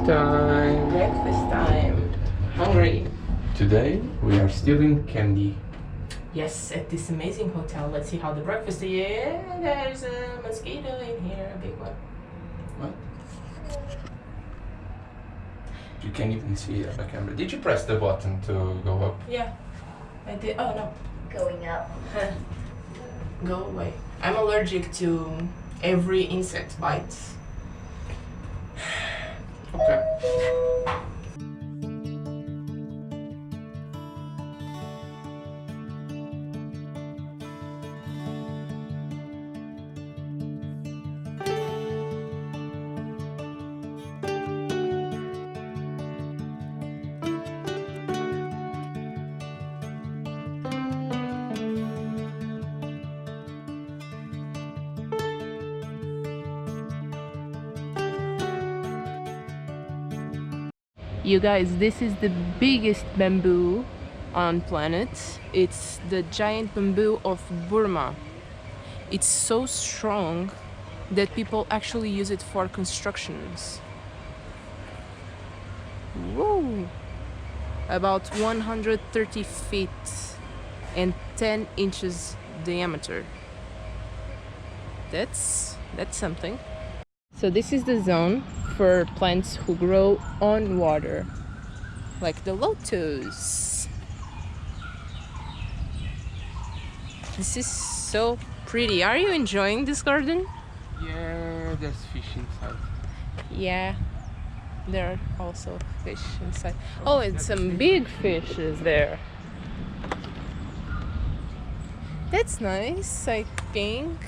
time. Breakfast time. Hungry. Today we are still in Kandy. Yes, at this amazing hotel. Let's see how the breakfast is. Yeah, there's a mosquito in here, a big one. What? You can't even see it on the camera. Did you press the button to go up? Yeah, I did. Oh no. Going up. Go away. I'm allergic to every insect bite. Okay. You guys, this is the biggest bamboo on planet. It's the giant bamboo of Burma. It's so strong that people actually use it for constructions. Whoa! About 130 feet and 10 inches diameter. That's something. So this is the zone for plants who grow on water, like the lotus. This is so pretty. Are you enjoying this garden? Yeah, there's fish inside. Yeah, there are also fish inside. Oh, and some big fishes there. That's nice, I think.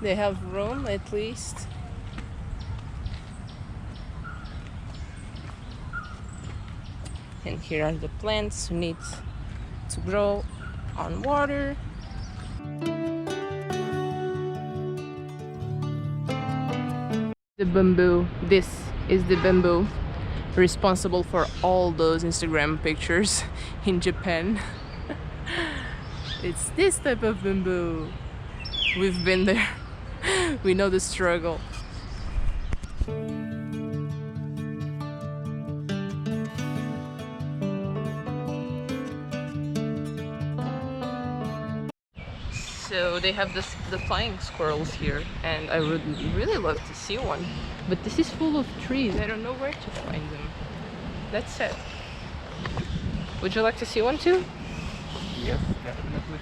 They have room at least. And here are the plants who need to grow on water. The bamboo, this is the bamboo responsible for all those Instagram pictures in Japan. It's this type of bamboo. We've been there. We know the struggle. So they have the flying squirrels here, and I would really love to see one. But this is full of trees. I don't know where to find them. That's sad. Would you like to see one too? Yes, definitely.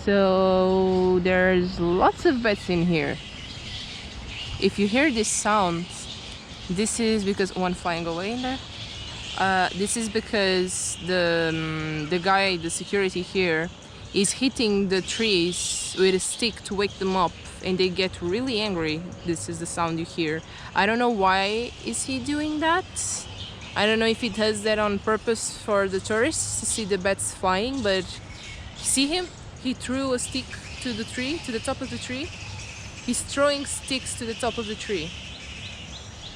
So there's lots of bats in here. If you hear this sound, this is because one flying away in there. This is because the guy, the security here, is hitting the trees with a stick to wake them up, and they get really angry. This is the sound you hear. I don't know why is he doing that. I don't know if he does that on purpose for the tourists to see the bats flying, but see him? He threw a stick to the tree, to the top of the tree. He's throwing sticks to the top of the tree,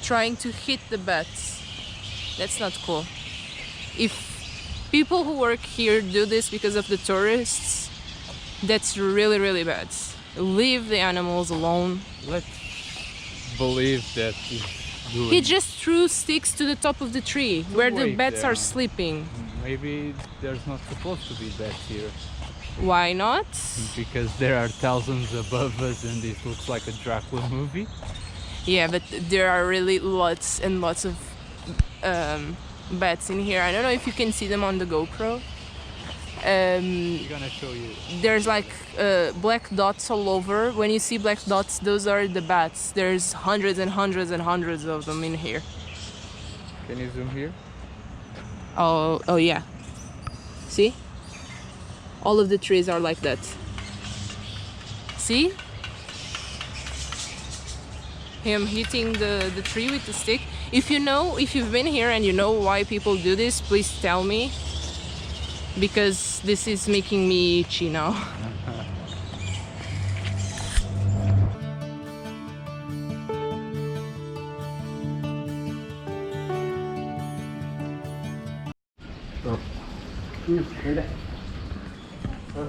trying to hit the bats. That's not cool. If people who work here do this because of the tourists, that's really, really bad. Leave the animals alone. Let's believe that he's doing. He just threw sticks to the top of the tree where the wait bats there. are sleeping. Maybe there's not supposed to be bats here Why not? because there are thousands above us and it looks like a Dracula movie. Yeah, but there are really lots and lots of bats in here. I don't know if you can see them on the GoPro. We're gonna show you. There's like black dots all over. When you see black dots, those are the bats. There's hundreds and hundreds and hundreds of them in here. Can you zoom here? Oh yeah. See? All of the trees are like that. See? Him hitting the tree with the stick. If you've been here and you know why people do this, please tell me. Because this is making me itchy now. Oh.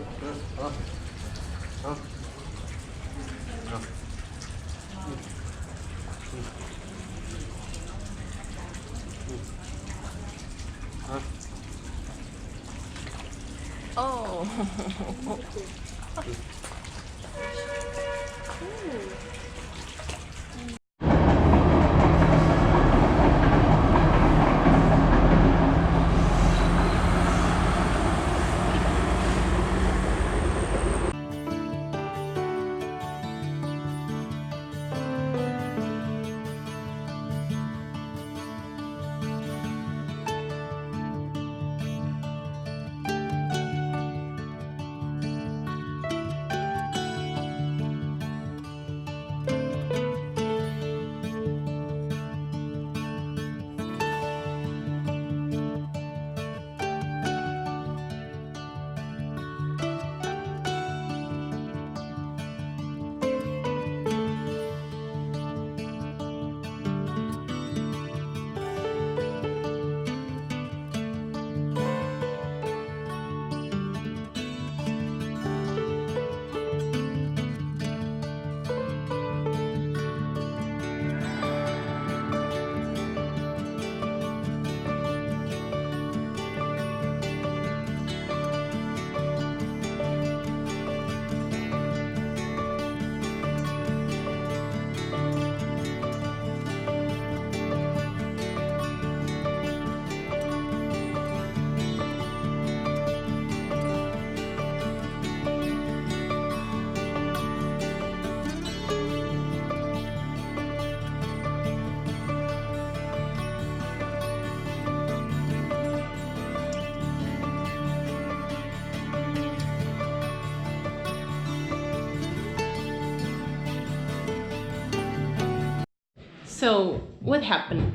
So what happened?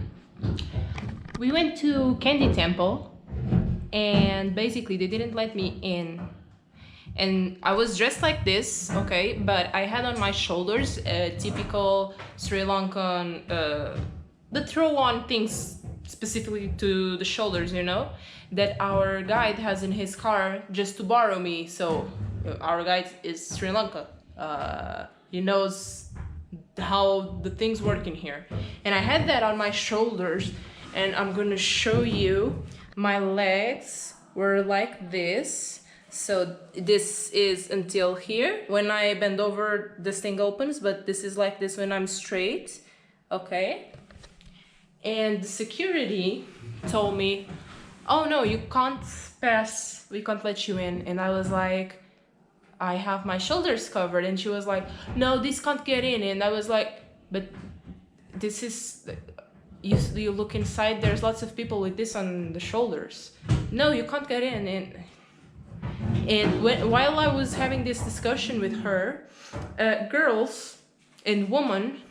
We went to Kandy Temple, and basically they didn't let me in. And I was dressed like this, okay, but I had on my shoulders a typical Sri Lankan, the throw-on things specifically to the shoulders, you know, that our guide has in his car just to borrow me. So our guide is Sri Lanka. He knows how the things work in here. And I had that on my shoulders, and I'm gonna show you my legs were like this. So this is until here. When I bend over, this thing opens, but this is like this when I'm straight, okay? And the security told me, oh no, you can't pass, we can't let you in. And I was like, I have my shoulders covered. And she was like, no, this can't get in. And I was like, but this is, you look inside, there's lots of people with this on the shoulders. No, you can't get in. And while I was having this discussion with her, girls and women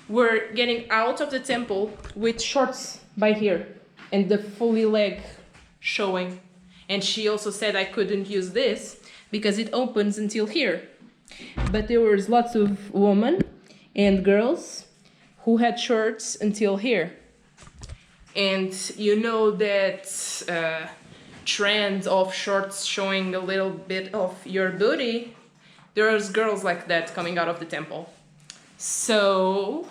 were getting out of the temple with shorts by here and the fully leg showing. And she also said I couldn't use this because it opens until here. But there was lots of women and girls who had shorts until here. And you know that trend of shorts showing a little bit of your booty, there's girls like that coming out of the temple. So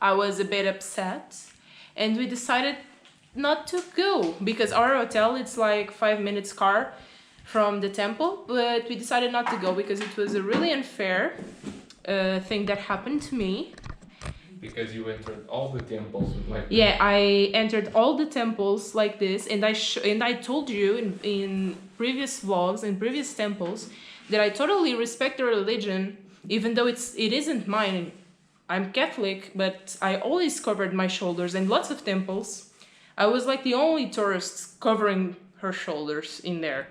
I was a bit upset, and we decided not to go because our hotel, it's like 5 minutes car from the temple, but we decided not to go because it was a really unfair thing that happened to me. Because you entered all the temples with like... Yeah, I entered all the temples like this, and I told you in previous vlogs and previous temples that I totally respect the religion, even though it isn't mine. I'm Catholic, but I always covered my shoulders. And lots of temples, I was like the only tourist covering her shoulders in there.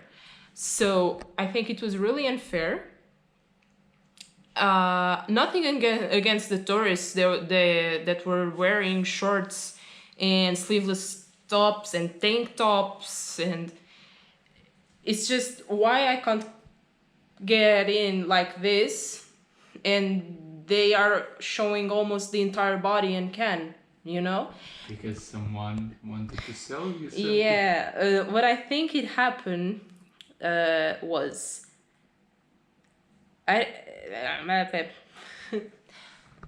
So I think it was really unfair. Nothing against the tourists that were wearing shorts and sleeveless tops and tank tops, and it's just why I can't get in like this, and they are showing almost the entire body and can, you know? Because someone wanted to sell you something. Yeah, what I think it happened was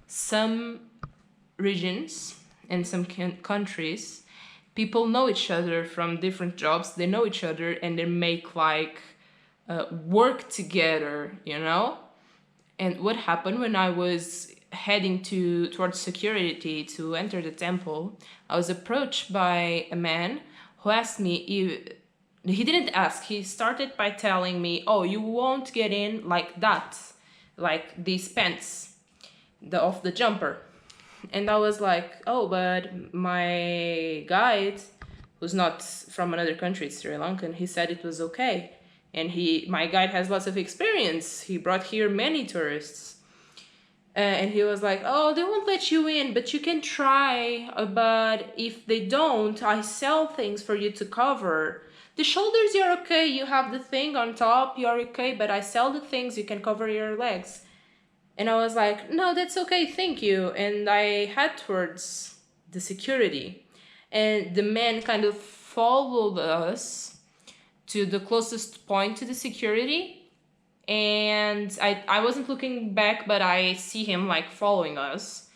some regions and some countries, people know each other from different jobs. They know each other and they make like work together, you know. And what happened when I was heading towards security to enter the temple, I was approached by a man who asked me if he didn't ask. He started by telling me, "Oh, you won't get in like that, like these pants, of the jumper." And I was like, "Oh, but my guide, who's not from another country, it's Sri Lankan, he said it was okay." And my guide has lots of experience. He brought here many tourists. And he was like, "Oh, they won't let you in, but you can try. But if they don't, I sell things for you to cover. The shoulders, you're okay. You have the thing on top, you're okay. But I sell the things, you can cover your legs." And I was like, "No, that's okay, thank you." And I head towards the security. And the man kind of followed us to the closest point to the security. And I wasn't looking back, but I see him like following us.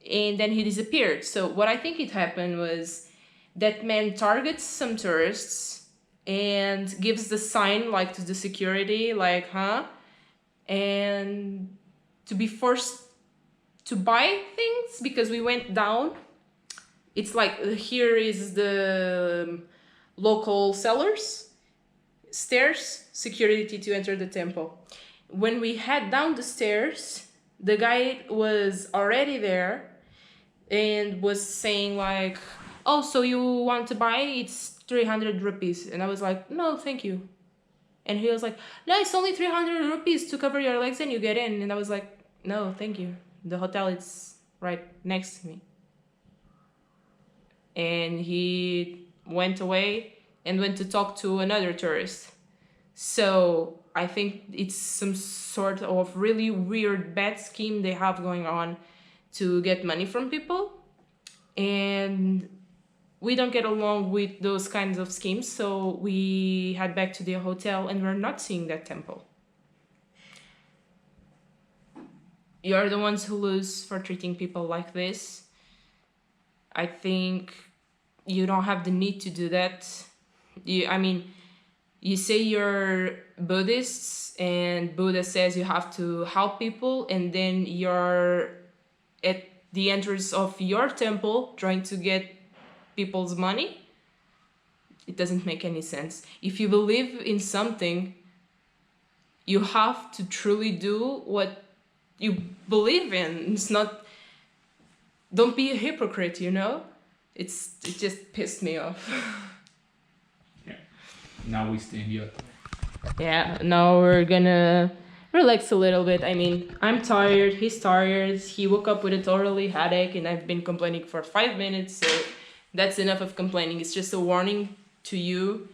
And then he disappeared. So what I think it happened was that man targets some tourists and gives the sign like to the security, like, huh? And to be forced to buy things because we went down. It's like, here is the local sellers, stairs, security to enter the temple. When we head down the stairs, the guy was already there and was saying like, "Oh, so you want to buy? It's 300 rupees." And I was like, "No, thank you." And he was like, "No, it's only 300 rupees to cover your legs and you get in." And I was like, "No, thank you. The hotel is right next to me." And he went away and went to talk to another tourist. So I think it's some sort of really weird bad scheme they have going on to get money from people. And we don't get along with those kinds of schemes, so we head back to the hotel and we're not seeing that temple. You're the ones who lose for treating people like this. I think you don't have the need to do that. You say you're Buddhists and Buddha says you have to help people, and then you're at the entrance of your temple trying to get people's money. It doesn't make any sense. If you believe in something, you have to truly do what you believe in. It's not, don't be a hypocrite, you know? It just pissed me off. Yeah. Now we stay in the hotel. Yeah, now we're gonna relax a little bit. I mean, I'm tired, he's tired, he woke up with a totally headache and I've been complaining for 5 minutes, so that's enough of complaining. It's just a warning to you.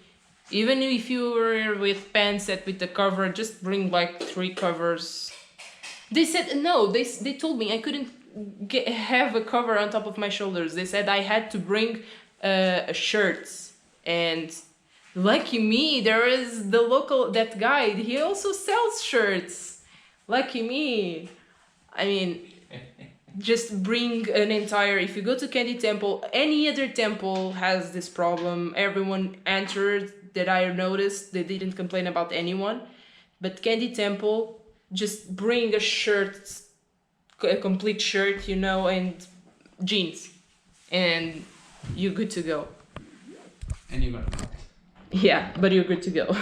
Even if you were with pants set with the cover, just bring like 3 covers. They said no, they told me I couldn't have a cover on top of my shoulders. They said I had to bring shirts. And lucky me, there is that guy, he also sells shirts. Lucky me. I mean, just bring an entire, if you go to Kandy Temple, any other temple has this problem. Everyone entered that I noticed, they didn't complain about anyone. But Kandy Temple, just bring a shirt, a complete shirt, you know, and jeans, and you're good to go. And you're gonna. Yeah, but you're good to go.